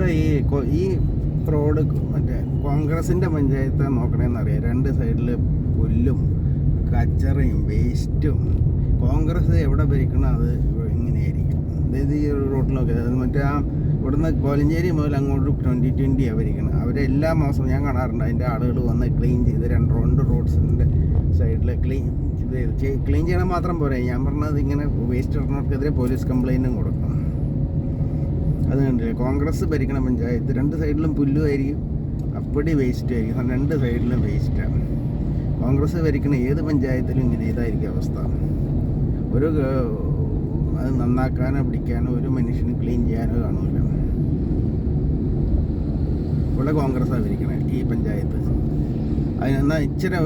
ഇവിടെ ഈ റോഡ് മറ്റേ കോൺഗ്രസിൻ്റെ പഞ്ചായത്ത് നോക്കണമെന്നറിയാം. രണ്ട് സൈഡിൽ പുല്ലും കച്ചറയും വേസ്റ്റും. കോൺഗ്രസ് എവിടെ ഭരിക്കണം അത് ഇങ്ങനെയായിരിക്കും. അതായത് ഈ റോഡിലൊക്കെ മറ്റേ ഇവിടുന്ന് കോലഞ്ചേരി മുതൽ അങ്ങോട്ട് 2020 ഭരിക്കണം. അവരെല്ലാ മാസവും ഞാൻ കാണാറുണ്ട് അതിൻ്റെ ആളുകൾ വന്ന് ക്ലീൻ ചെയ്ത് രണ്ട് റോഡ്സിൻ്റെ സൈഡിൽ ക്ലീൻ ചെയ്യണം മാത്രം പോരാ. ഞാൻ പറഞ്ഞത് ഇങ്ങനെ വേസ്റ്റ് ഇടുന്നവർക്കെതിരെ പോലീസ് കംപ്ലൈൻറ്റും കൊടുക്കും. അത് കണ്ടില്ലേ, കോൺഗ്രസ് ഭരിക്കണ പഞ്ചായത്ത് രണ്ട് സൈഡിലും പുല്ലുമായിരിക്കും, അപ്പടി വേസ്റ്റ് ആയിരിക്കും. രണ്ട് സൈഡിലും വേസ്റ്റാണ്. കോൺഗ്രസ് ഭരിക്കണ ഏത് പഞ്ചായത്തിലും ഇങ്ങനെ ഇതായിരിക്കും അവസ്ഥ. അത് നന്നാക്കാനോ പിടിക്കാനോ ഒരു മനുഷ്യന് ക്ലീൻ ചെയ്യാനോ കാണില്ല. ഇവിടെ കോൺഗ്രസ്സാണ് ഭരിക്കണേ ഈ പഞ്ചായത്ത്. അതിനെന്നാൽ ഇച്ചിരി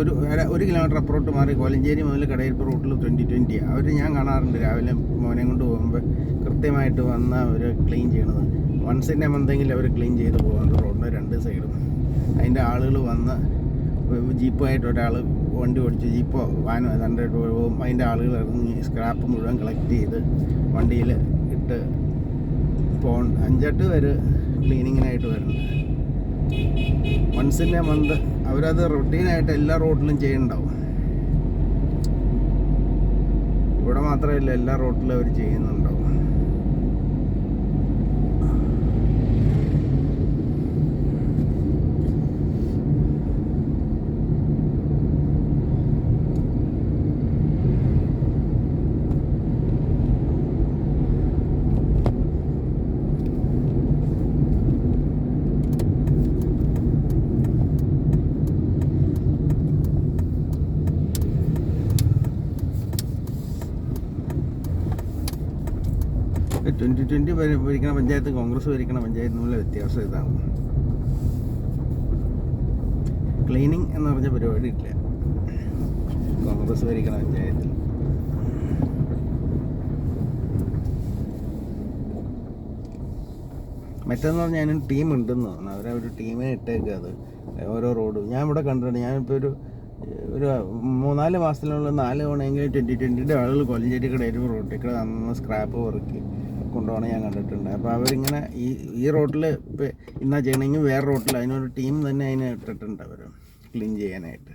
ഒരു കിലോമീറ്റർ അപ്പുറത്ത് മാറി കോലഞ്ചേരി മുതൽ കടയിരിപ്പ് റൂട്ടിൽ 2020 അവർ ഞാൻ കാണാറുണ്ട്. രാവിലെ മോനെ കൊണ്ട് പോകുമ്പോൾ കൃത്യമായിട്ട് വന്ന് അവർ ക്ലീൻ ചെയ്യണത്. വൺസ് ഇൻ എ മന്തെങ്കിലും അവർ ക്ലീൻ ചെയ്ത് പോകുന്നുണ്ട് റോഡിൻ്റെ രണ്ട് സൈഡും. അതിൻ്റെ ആളുകൾ വന്ന് ജീപ്പുമായിട്ട് ഒരാൾ വണ്ടി ഓടിച്ച് ജീപ്പോ വാനോ കണ്ടിട്ട് പോകും. അതിൻ്റെ ആളുകൾ ഇറങ്ങി സ്ക്രാപ്പ് മുഴുവൻ കളക്ട് ചെയ്ത് വണ്ടിയിൽ ഇട്ട് 5-8 പേര് ക്ലീനിങ്ങിനായിട്ട് വരുന്നുണ്ട്. വൺസ് ഇൻ എ മന്ത് അവരത് റൊട്ടീനായിട്ട് എല്ലാ റോഡിലും ചെയ്യുന്നുണ്ടാവും. ഇവിടെ മാത്രമല്ല, എല്ലാ റോഡിലും അവർ ചെയ്യുന്നുണ്ടാവും. ഈ 2020 ഭരിക്കണ പഞ്ചായത്ത് കോൺഗ്രസ് ഭരിക്കണ പഞ്ചായത്ത് തമ്മിലുള്ള വ്യത്യാസം ഇതാണ്. ക്ലീനിങ് എന്ന് പറഞ്ഞ പരിപാടി ഇല്ല കോൺഗ്രസ് ഭരിക്കണ പഞ്ചായത്തിൽ. മറ്റേന്ന് പറഞ്ഞാൽ അതിന് ടീം ഉണ്ടെന്ന് തോന്നുന്നു. അവരൊരു ടീമിനെ ഇട്ടേക്കുക. അത് ഓരോ റോഡും ഞാൻ ഇവിടെ കണ്ടിട്ടുണ്ട്. ഞാനിപ്പോൾ ഒരു 3-4 മാസത്തിനുള്ള 4 തവണയെങ്കിലും 2020 ആളുകൾ കോലഞ്ചേരി കടയിരിപ്പ് റോഡിൽ കൂടെ നന്ന സ്ക്രാപ്പ് പെറുക്കി കൊണ്ടുപോകണം ഞാൻ കണ്ടിട്ടുണ്ട്. അപ്പോൾ അവരിങ്ങനെ ഈ റോഡിൽ ഇന്നാ ചെയ്യണമെങ്കിൽ വേറെ റോഡിൽ അതിനൊരു ടീം തന്നെ അതിനെ ഇട്ടിട്ടുണ്ട് അവർ ക്ലീൻ ചെയ്യാനായിട്ട്.